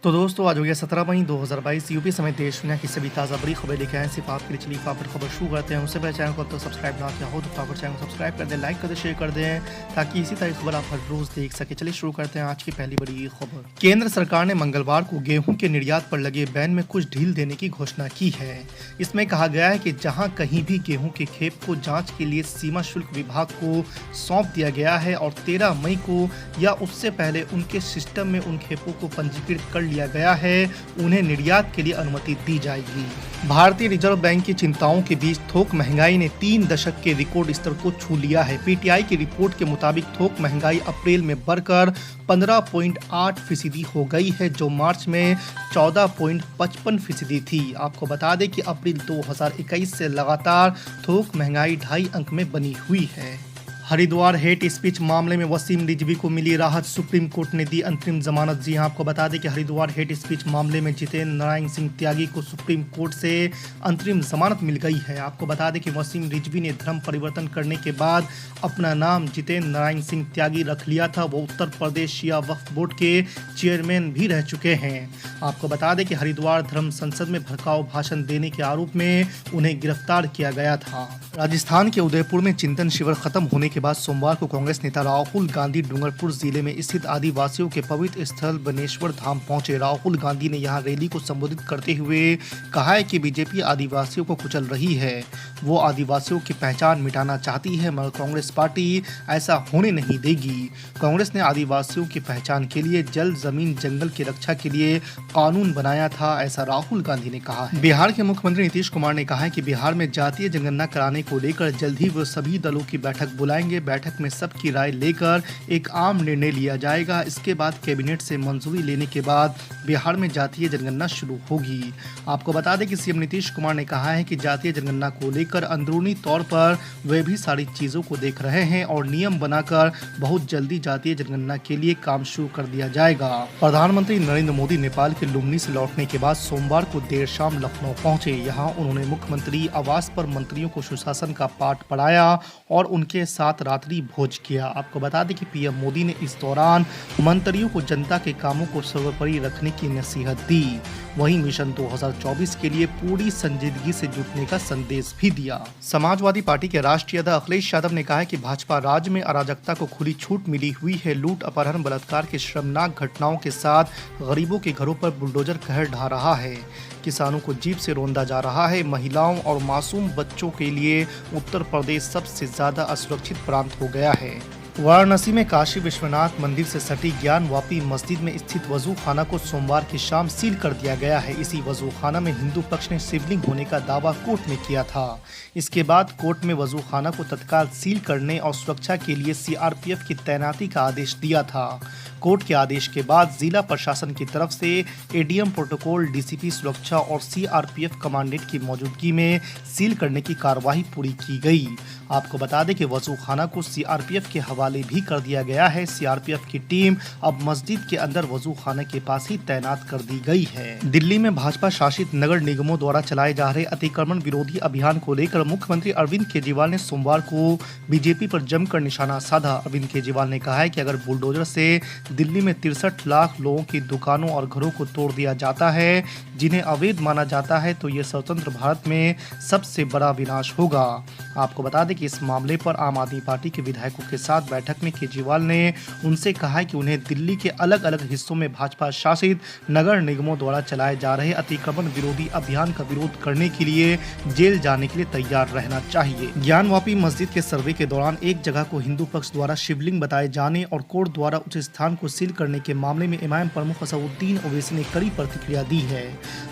तो दोस्तों आज हो गया 17 मई 2022 यूपी समेत देश दुनिया की सभी ताज़ा बड़ी खबरें लेके आए सिर्फ आपके लिए। चलिए फटाफट खबर शुरू करते हैं। उससे पहले चैनल को अब तक सब्सक्राइब ना किया हो तो फटाफट चैनल को सब्सक्राइब कर दें, लाइक कर दें, शेयर कर दें ताकि इसी तरह की खबर आप हर रोज देख सके। चलिए शुरू करते हैं आज की पहली बड़ी खबर। केंद्र सरकार ने मंगलवार को गेहूं के निर्यात पर लगे बैन में कुछ ढील देने की घोषणा की है। इसमें कहा गया है कि जहां कहीं भी गेहूं के खेप को जांच के लिए सीमा शुल्क विभाग को सौंप दिया गया है और 13 मई को या उससे पहले उनके सिस्टम में उन खेपों को पंजीकृत कर लिया गया है, उन्हें निर्यात के लिए अनुमति दी जाएगी। भारतीय रिजर्व बैंक की चिंताओं के बीच थोक महंगाई ने 3 दशक के रिकॉर्ड स्तर को छू लिया है। पीटीआई की रिपोर्ट के मुताबिक थोक महंगाई अप्रैल में बढ़कर 15.8% हो गई है, जो मार्च में 14.55% थी। आपको बता दें कि अप्रैल 2021 से लगातार थोक महंगाई 2.5 अंक में बनी हुई है। हरिद्वार हेट स्पीच मामले में वसीम रिजवी को मिली राहत, सुप्रीम कोर्ट ने दी अंतरिम जमानत। जी हां, आपको बता दें कि हरिद्वार हेट स्पीच मामले में जितेंद्र नारायण सिंह त्यागी को सुप्रीम कोर्ट से अंतरिम जमानत मिल गई है। आपको बता दें कि वसीम रिजवी ने धर्म परिवर्तन करने के बाद अपना नाम जितेंद्र नारायण सिंह त्यागी रख लिया था। वो उत्तर प्रदेश शिया वक्फ बोर्ड के चेयरमैन भी रह चुके हैं। आपको बता दें कि हरिद्वार धर्म संसद में भड़काऊ भाषण देने के आरोप में उन्हें गिरफ्तार किया गया था। राजस्थान के उदयपुर में चिंतन शिविर खत्म होने के बाद सोमवार को कांग्रेस नेता राहुल गांधी डूंगरपुर जिले में स्थित आदिवासियों के पवित्र स्थल बनेश्वर धाम पहुंचे। राहुल गांधी ने यहां रैली को संबोधित करते हुए कहा है कि बीजेपी आदिवासियों को कुचल रही है, वो आदिवासियों की पहचान मिटाना चाहती है, मगर कांग्रेस पार्टी ऐसा होने नहीं देगी। कांग्रेस ने आदिवासियों की पहचान के लिए जल, जमीन, जंगल की रक्षा के लिए कानून बनाया था, ऐसा राहुल गांधी ने कहा है। बिहार के मुख्यमंत्री नीतीश कुमार ने कहा है कि बिहार में जातीय जनगणना कराने को लेकर जल्द ही वो सभी दलों की बैठक बुलाएंगे। बैठक में सबकी राय लेकर एक आम निर्णय लिया जाएगा। इसके बाद कैबिनेट से मंजूरी लेने के बाद बिहार में जातीय जनगणना शुरू होगी। आपको बता दें कि सीएम नीतीश कुमार ने कहा है कि जातीय जनगणना को लेकर अंदरूनी तौर पर वे भी सारी चीजों को देख रहे हैं और नियम बनाकर बहुत जल्दी जातीय जनगणना के लिए काम शुरू कर दिया जाएगा। प्रधानमंत्री नरेंद्र मोदी नेपाल के लुम्बिनी से लौटने के बाद सोमवार को देर शाम लखनऊ पहुंचे। यहाँ उन्होंने मुख्यमंत्री आवास पर मंत्रियों को सुशासन का पाठ पढ़ाया और उनके साथ रात्रि भोज किया। आपको बता दें कि पीएम मोदी ने इस दौरान मंत्रियों को जनता के कामों को सर्वोपरि रखने की नसीहत दी। वहीं मिशन 2024 के लिए पूरी संजीदगी से जुटने का संदेश भी दिया। समाजवादी पार्टी के राष्ट्रीय अध्यक्ष अखिलेश यादव ने कहा है कि भाजपा राज्य में अराजकता को खुली छूट मिली हुई है। लूट, अपहरण, बलात्कार की शर्मनाक घटनाओं के साथ गरीबों के घरों पर बुलडोजर कहर ढा रहा है, किसानों को जीप से रौंदा जा रहा है। महिलाओं और मासूम बच्चों के लिए उत्तर प्रदेश सबसे ज्यादा असुरक्षित प्रांत हो गया है। वाराणसी में काशी विश्वनाथ मंदिर से सटी ज्ञानवापी मस्जिद में स्थित वजू खाना को सोमवार की शाम सील कर दिया गया है। इसी वजू खाना में हिंदू पक्ष ने शिवलिंग होने का दावा कोर्ट में किया था। इसके बाद कोर्ट में वजू खाना को तत्काल सील करने और सुरक्षा के लिए सीआरपीएफ की तैनाती का आदेश दिया था। कोर्ट के आदेश के बाद जिला प्रशासन की तरफ से एडीएम प्रोटोकॉल, डीसीपी सुरक्षा और सीआरपीएफ कमांडेंट की मौजूदगी में सील करने की कार्यवाही पूरी की गई। आपको बता दें कि वजू खाना को सीआरपीएफ के हवाले भी कर दिया गया है। सीआरपीएफ की टीम अब मस्जिद के अंदर वजू खाना के पास ही तैनात कर दी गई है। दिल्ली में भाजपा शासित नगर निगमों द्वारा चलाए जा रहे अतिक्रमण विरोधी अभियान को लेकर मुख्यमंत्री अरविंद केजरीवाल ने सोमवार को बीजेपी पर जमकर निशाना साधा। अरविंद केजरीवाल ने कहा है कि अगर बुलडोजर से दिल्ली में 63 लाख लोगों की दुकानों और घरों को तोड़ दिया जाता है, जिन्हें अवैध माना जाता है, तो ये स्वतंत्र भारत में सबसे बड़ा विनाश होगा। आपको बता दें कि इस मामले पर आम आदमी पार्टी के विधायकों के साथ बैठक में केजरीवाल ने उनसे कहा कि उन्हें दिल्ली के अलग अलग हिस्सों में भाजपा शासित नगर निगमों द्वारा चलाए जा रहे अतिक्रमण विरोधी अभियान का विरोध करने के लिए जेल जाने के लिए तैयार रहना चाहिए। ज्ञानवापी मस्जिद के सर्वे के दौरान एक जगह को हिंदू पक्ष द्वारा शिवलिंग बताए जाने और कोर्ट द्वारा उस स्थान को सील करने के मामले में इमाम प्रमुख असदुद्दीन ओवैसी ने कड़ी प्रतिक्रिया दी है।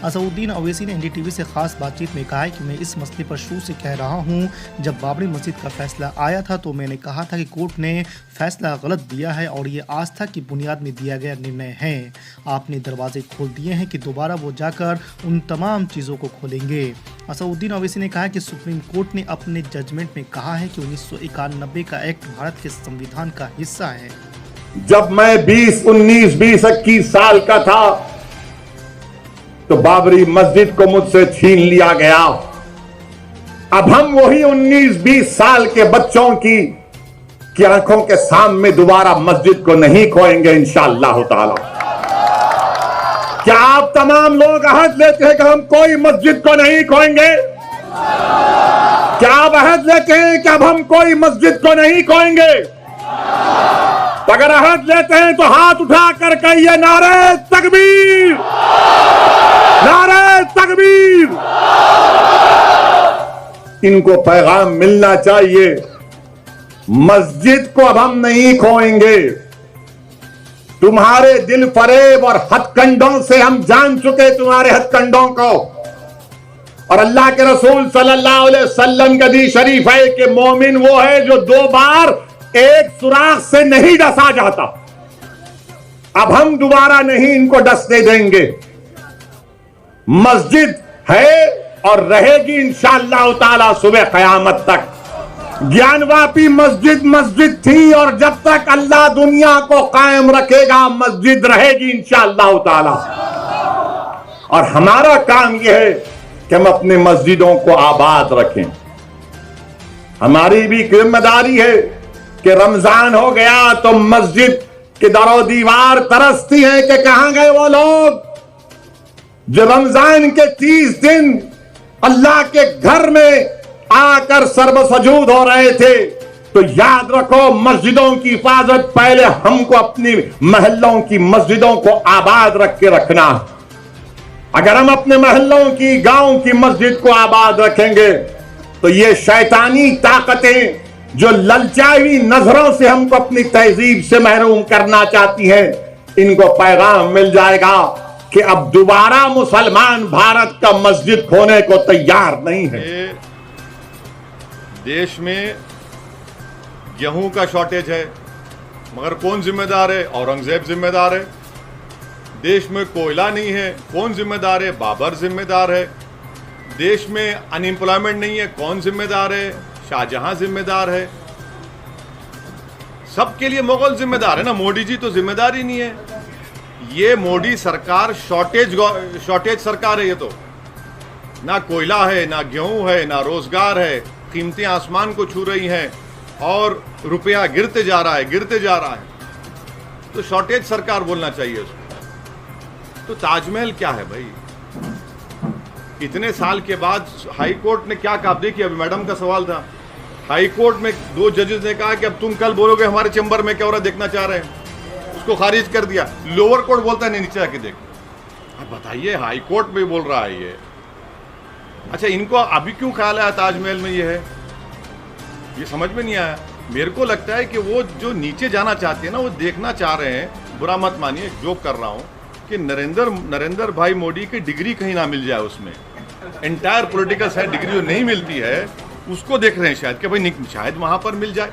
असदुद्दीन ओवैसी ने एनडीटीवी से खास बातचीत में कहा है कि मैं इस मसले पर शुरू से कह रहा हूं, जब बाबरी मस्जिद का फैसला आया था तो मैंने कहा था कि कोर्ट ने फैसला गलत दिया है और ये आस्था की बुनियाद में दिया गया निर्णय है। आपने दरवाजे खोल दिए हैं कि दोबारा वो जाकर उन तमाम चीज़ों को खोलेंगे। असदुद्दीन ओवैसी ने कहा कि सुप्रीम कोर्ट ने अपने जजमेंट में कहा है कि 1991 का एक्ट भारत के संविधान का हिस्सा है। जब मैं 21 साल का था तो बाबरी मस्जिद को मुझसे छीन लिया गया। अब हम वही 19-20 साल के बच्चों की आंखों के सामने दोबारा मस्जिद को नहीं खोएंगे इंशाअल्लाह ताला। क्या आप तमाम लोग अहद लेते हैं कि हम कोई मस्जिद को नहीं खोएंगे? क्या आप अहद लेते हैं कि अब हम कोई मस्जिद को नहीं खोएंगे? अगर अहद लेते हैं तो हाथ उठा कर कहिए नारे तकबीर, नारे तकबीर। इनको पैगाम मिलना चाहिए, मस्जिद को अब हम नहीं खोएंगे। तुम्हारे दिल फरेब और हथकंडों से हम जान चुके तुम्हारे हथकंडों को। और अल्लाह के रसूल सल्लल्लाहु अलैहि वसल्लम का हदीस शरीफ है कि मोमिन वो है जो 2 बार एक सुराख से नहीं डसा जाता। अब हम दोबारा नहीं इनको डसने देंगे। मस्जिद है और रहेगी इंशाअल्लाह ताला सुबह क़यामत तक। ज्ञानवापी मस्जिद मस्जिद थी और जब तक अल्लाह दुनिया को कायम रखेगा मस्जिद रहेगी इंशाअल्लाह ताला। और हमारा काम यह है कि हम अपने मस्जिदों को आबाद रखें। हमारी भी जिम्मेदारी है कि रमजान हो गया तो मस्जिद के दरो दीवार तरसती है कि कहां गए वो लोग जो रमजान के 30 दिन अल्लाह के घर में आकर सर्वसजूद हो रहे थे। तो याद रखो, मस्जिदों की हिफाजत पहले हमको अपनी महल्लों की मस्जिदों को आबाद रख के रखना। अगर हम अपने महल्लों की, गांव की मस्जिद को आबाद रखेंगे तो ये शैतानी ताकतें जो ललचाई नजरों से हमको अपनी तहजीब से महरूम करना चाहती हैं, इनको पैगाम मिल जाएगा कि अब दोबारा मुसलमान भारत का मस्जिद खोने को तैयार नहीं है। देश में गेहूं का शॉर्टेज है, मगर कौन जिम्मेदार है? औरंगजेब जिम्मेदार है। देश में कोयला नहीं है, कौन जिम्मेदार है? बाबर जिम्मेदार है। देश में अनएम्प्लॉयमेंट नहीं है, कौन जिम्मेदार है? शाहजहां जिम्मेदार है। सबके लिए मुगल जिम्मेदार है ना, मोदी जी तो जिम्मेदार ही नहीं है। ये मोदी सरकार शॉर्टेज सरकार है। ये तो ना कोयला है, ना गेहूं है, ना रोजगार है। कीमतें आसमान को छू रही हैं और रुपया गिरते जा रहा है। तो शॉर्टेज सरकार बोलना चाहिए उसको। तो ताजमहल क्या है भाई? इतने साल के बाद हाई कोर्ट ने क्या कहा? देखिए, अभी मैडम का सवाल था। हाई कोर्ट में 2 जजेस ने कहा कि अब तुम कल बोलोगे हमारे चैम्बर में क्या हो रहा देखना चाह रहे हैं, उसको खारिज कर दिया। लोअर कोर्ट बोलता है नहीं, नीचे आके देख। अब बताइए, हाई कोर्ट में बोल रहा है ये। अच्छा, इनको अभी क्यों ख्याल आया ताजमहल में ये है? ये समझ में नहीं आया। मेरे को लगता है कि वो जो नीचे जाना चाहते हैं ना, वो देखना चाह रहे हैं, बुरा मत मानिए, जोक कर रहा हूँ, कि नरेंद्र भाई मोदी की डिग्री कहीं ना मिल जाए उसमें। एंटायर पॉलिटिकल साइड डिग्री जो नहीं मिलती है उसको देख रहे हैं शायद कि भाई शायद वहां पर मिल जाए।